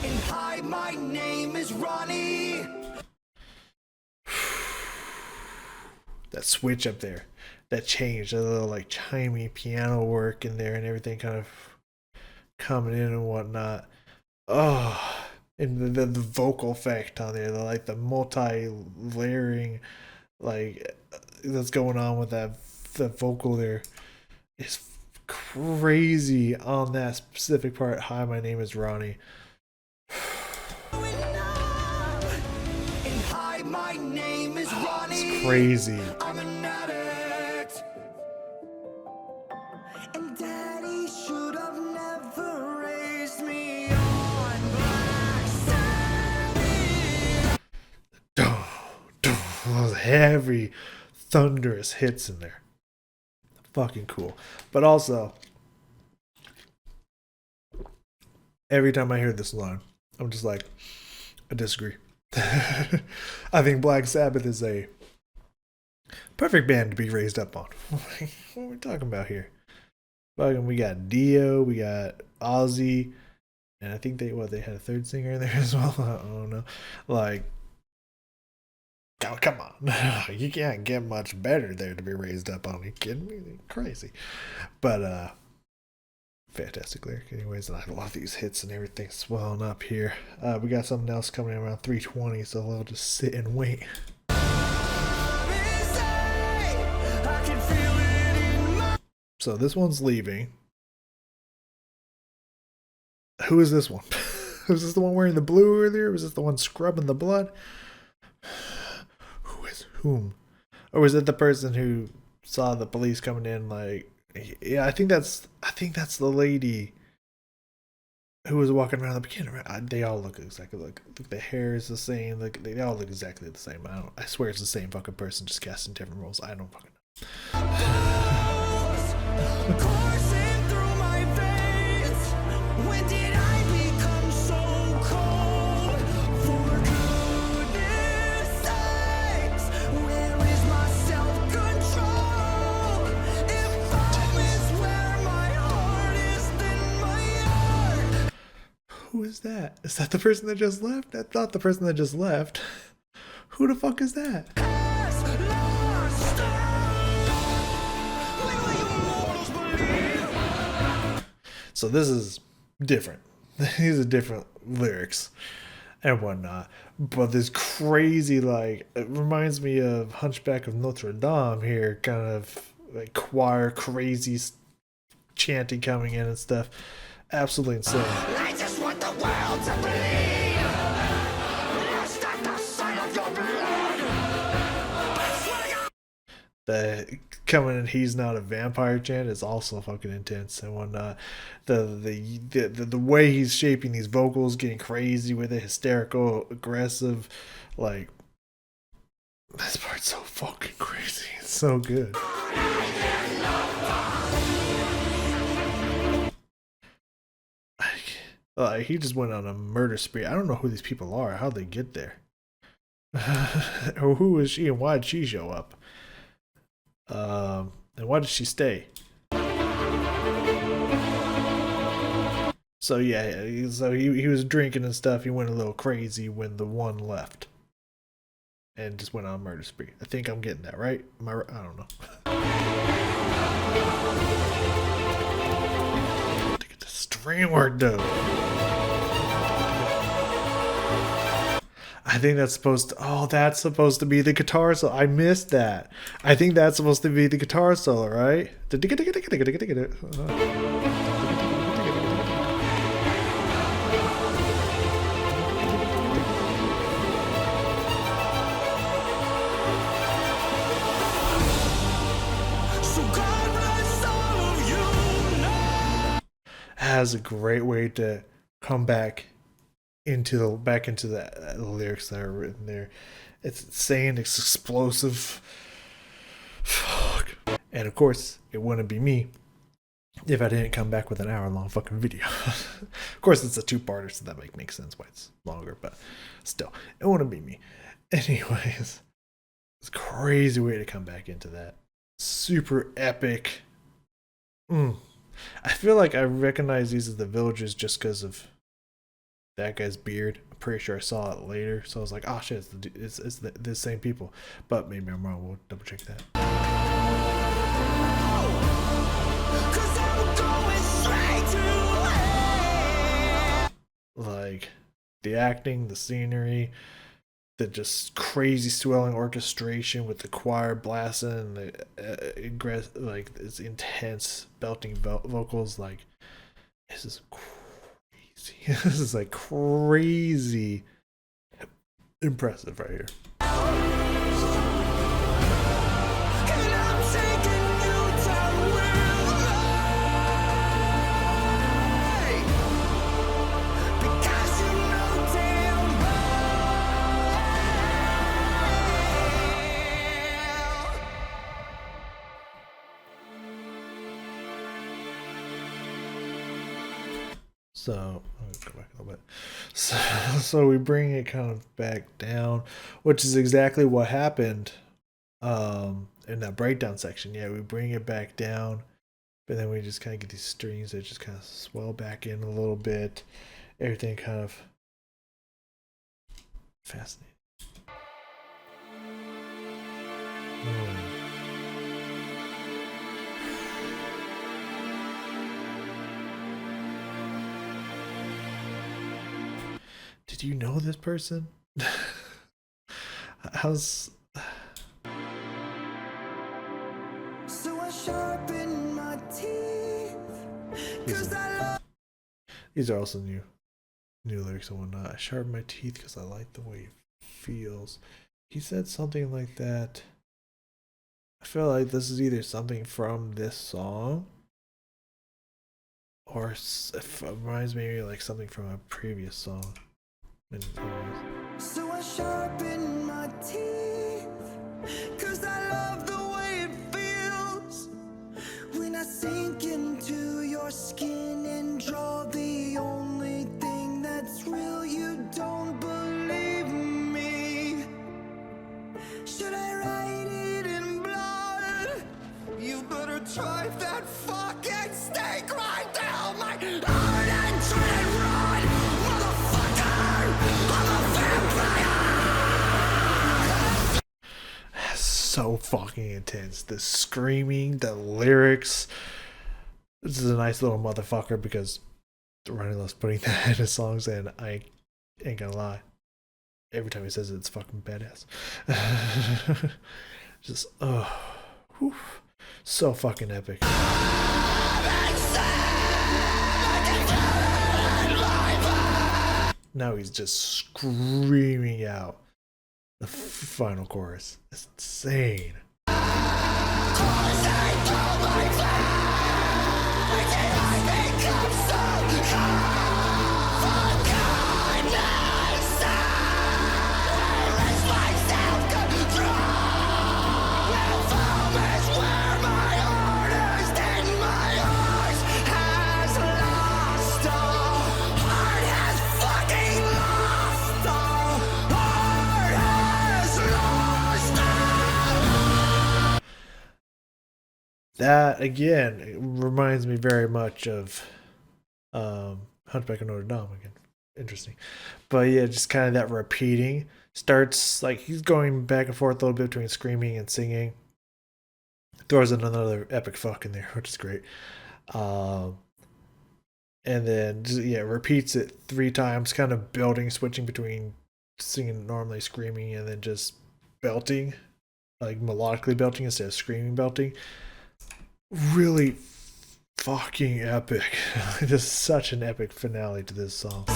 And hi, my name is Ronnie. That switch up there, that change, that little like chimey piano work in there and everything kind of coming in and whatnot. Oh, and the vocal effect on there, the multi-layering like that's going on with that vocal there is crazy on that specific part. Hi, my name is Ronnie. And hi, my name is Ronnie. It's crazy. I'm an addict. And Daddy should have never raised me on Black Sabbath. Those heavy, thunderous hits in there. Fucking cool. But also, every time I hear this line, I'm just like, I disagree. I think Black Sabbath is a perfect band to be raised up on. What are we talking about here? Fucking, we got Dio, we got Ozzy, and I think they had a third singer in there as well. I don't know. Like, oh, come on. You can't get much better there to be raised up on. Are you kidding me? Crazy. But fantastic lyric anyways, and I love these hits and everything swelling up here. We got something else coming in around 320, so we'll just sit and wait. So this one's leaving. Who is this one? Was this the one wearing the blue earlier? Was this the one scrubbing the blood? Who is whom? Or was it the person who saw the police coming in? Like, yeah, I think that's the lady who was walking around the beginning. They all look exactly like the hair is the same. Like they all look exactly the same. I swear it's the same fucking person, just casting different roles. I don't fucking know. When did I become so cold? For goodness sakes, where is my Who is that? Is that the person that just left? That's not the person that just left. Who the fuck is that? So this is different. These are different lyrics and whatnot. But this crazy, like, it reminds me of Hunchback of Notre Dame here, kind of like choir, crazy chanting coming in and stuff. Absolutely insane. I just want the world to bleed. Lost at the sight of your blood. I swear to God. The coming in, he's not a vampire chant is also fucking intense and whatnot. The way he's shaping these vocals, getting crazy with it, hysterical, aggressive, like this part's so fucking crazy. It's so good. Like he just went on a murder spree. I don't know who these people are. How'd they get there? Or who is she and why did she show up? And why did she stay? So yeah, so he was drinking and stuff. He went a little crazy when the one left, and just went on a murder spree. I think I'm getting that right. Am I don't know. To get the string work though. I think that's supposed to. Oh, that's supposed to be the guitar solo. I missed that. I think that's supposed to be the guitar solo, right? Has a great way to come back into the lyrics that are written there. It's insane, it's explosive. Fuck. And of course, it wouldn't be me if I didn't come back with an hour-long fucking video. Of course, it's a two-parter, so that makes sense why it's longer, but still, it wouldn't be me. Anyways, it's a crazy way to come back into that. Super epic. I feel like I recognize these as the Villagers just because of that guy's beard. I'm pretty sure I saw it later, so I was like, oh shit, it's the same people. But maybe I'm wrong. We'll double check that. Like the acting, the scenery, the just crazy swelling orchestration with the choir blasting and the like this intense belting vocals. Like this is crazy. This is like crazy impressive right here. So I'll go back a little bit. So we bring it kind of back down, which is exactly what happened in that breakdown section. Yeah, we bring it back down, but then we just kind of get these strings that just kind of swell back in a little bit. Everything kind of fascinating. Did you know this person? How's... So I sharpen my teeth, 'cause these are also new lyrics and whatnot. I sharpen my teeth because I like the way it feels. He said something like that. I feel like this is either something from this song, or it reminds me like something from a previous song. So I sharpen my teeth, 'cause I love the way it feels when I sink into your skin and draw the only thing that's real. You don't believe me. Should I write it in blood? You better drive that fucking stake right down my heart and try and run. so fucking intense. The screaming, the lyrics. This is a nice little motherfucker because Ronnie loves putting that in his songs, and I ain't gonna lie. Every time he says it, it's fucking badass. Just, whew, so fucking epic. Now he's just screaming out the final chorus. It's insane. That again reminds me very much of Hunchback of Notre Dame again. Interesting. But yeah, just kind of that repeating starts like he's going back and forth a little bit between screaming and singing. Throws in another epic fuck in there, which is great. And then yeah, repeats it 3 times, kind of building, switching between singing normally, screaming, and then just belting, like melodically belting instead of screaming belting. Really fucking epic. Just such an epic finale to this song.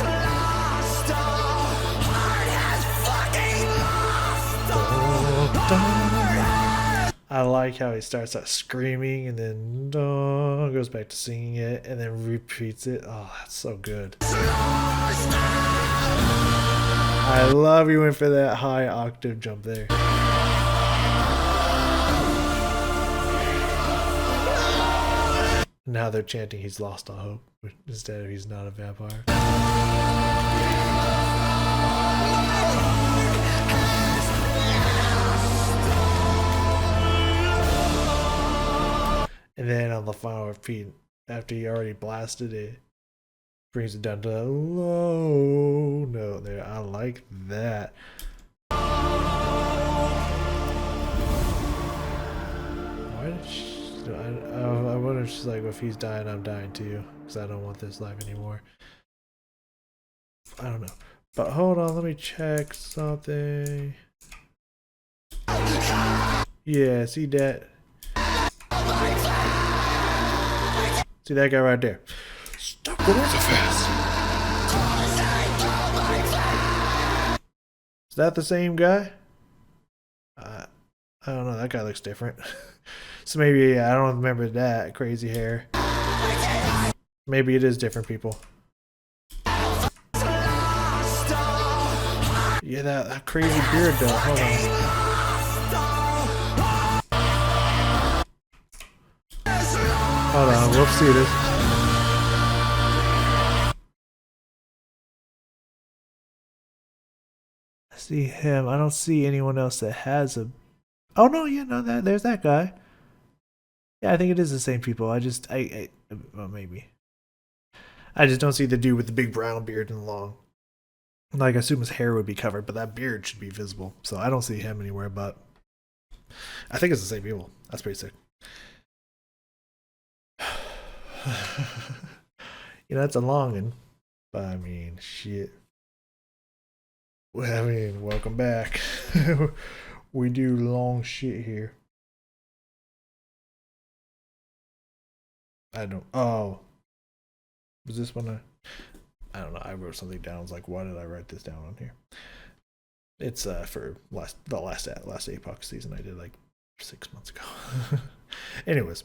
I like how he starts out screaming and then goes back to singing it and then repeats it. Oh, that's so good. I love you went for that high octave jump there. Now they're chanting he's lost all hope instead of he's not a vampire. And then on the final repeat, after he already blasted it, brings it down to a low note there. I like that. Why did she... I wonder if she's like, if he's dying, I'm dying too. Because I don't want this life anymore. I don't know. But hold on, let me check something. Yeah, see that? See that guy right there? Stop going so fast. Is that the same guy? I don't know. That guy looks different. So maybe I don't remember that crazy hair. Maybe it is different people. Yeah, that crazy beard though. Hold on. Hold on, we'll see this. I see him. I don't see anyone else that has a... Oh no, yeah, no, there's that guy. Yeah, I think it is the same people. Well, maybe. I just don't see the dude with the big brown beard and the long. Like, I assume his hair would be covered, but that beard should be visible. So I don't see him anywhere, but I think it's the same people. That's pretty sick. You know, it's a longin', but I mean, shit. Well, I mean, welcome back. We do long shit here. I don't. Oh, was this one? I don't know. I wrote something down. I was like, why did I write this down on here? It's for the last APOC season I did like 6 months ago. Anyways,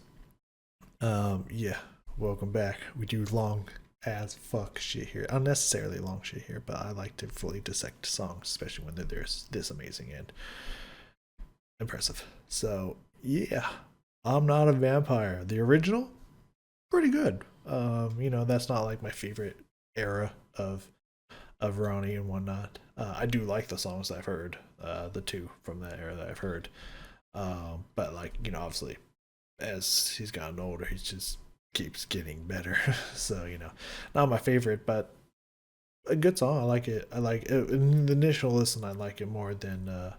yeah. Welcome back. We do long as fuck shit here. Unnecessarily long shit here, but I like to fully dissect songs, especially when they're this amazing and impressive. So yeah, I'm Not a Vampire. The original, pretty good. You know, that's not like my favorite era of Ronnie and whatnot. I do like the songs I've heard, the 2 from that era that I've heard. But like, you know, obviously as he's gotten older, he just keeps getting better. So, you know, not my favorite, but a good song. I like it. I like it. In the initial listen, I like it more than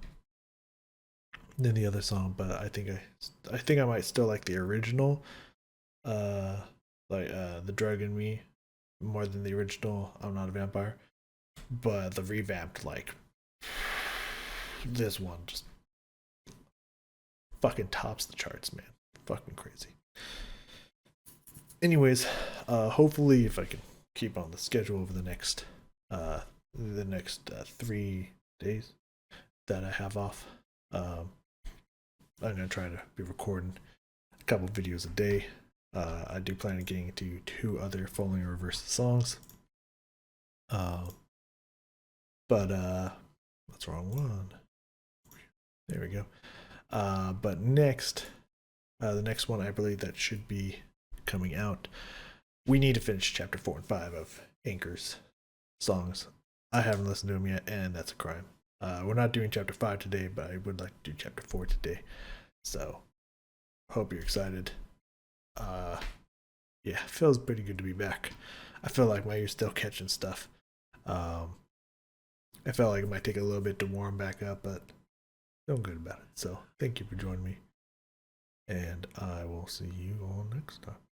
than the other song, but I think I might still like the original, the Drug in Me, more than the original I'm Not a Vampire. But the revamped, like, this one just fucking tops the charts, man. Fucking crazy. Anyways, hopefully if I can keep on the schedule over the next 3 days that I have off, I'm gonna try to be recording a couple videos a day. I do plan on getting into 2 other Falling in Reverse songs. But that's the wrong one. There we go. But next, the next one I believe that should be coming out. We need to finish chapter 4 and 5 of Anchor's songs. I haven't listened to them yet, and that's a crime. We're not doing chapter 5 today, but I would like to do chapter 4 today. So, hope you're excited. Yeah, it feels pretty good to be back. I feel like my ear's still catching stuff. I felt like it might take a little bit to warm back up, but feeling good about it. So, thank you for joining me. And I will see you all next time.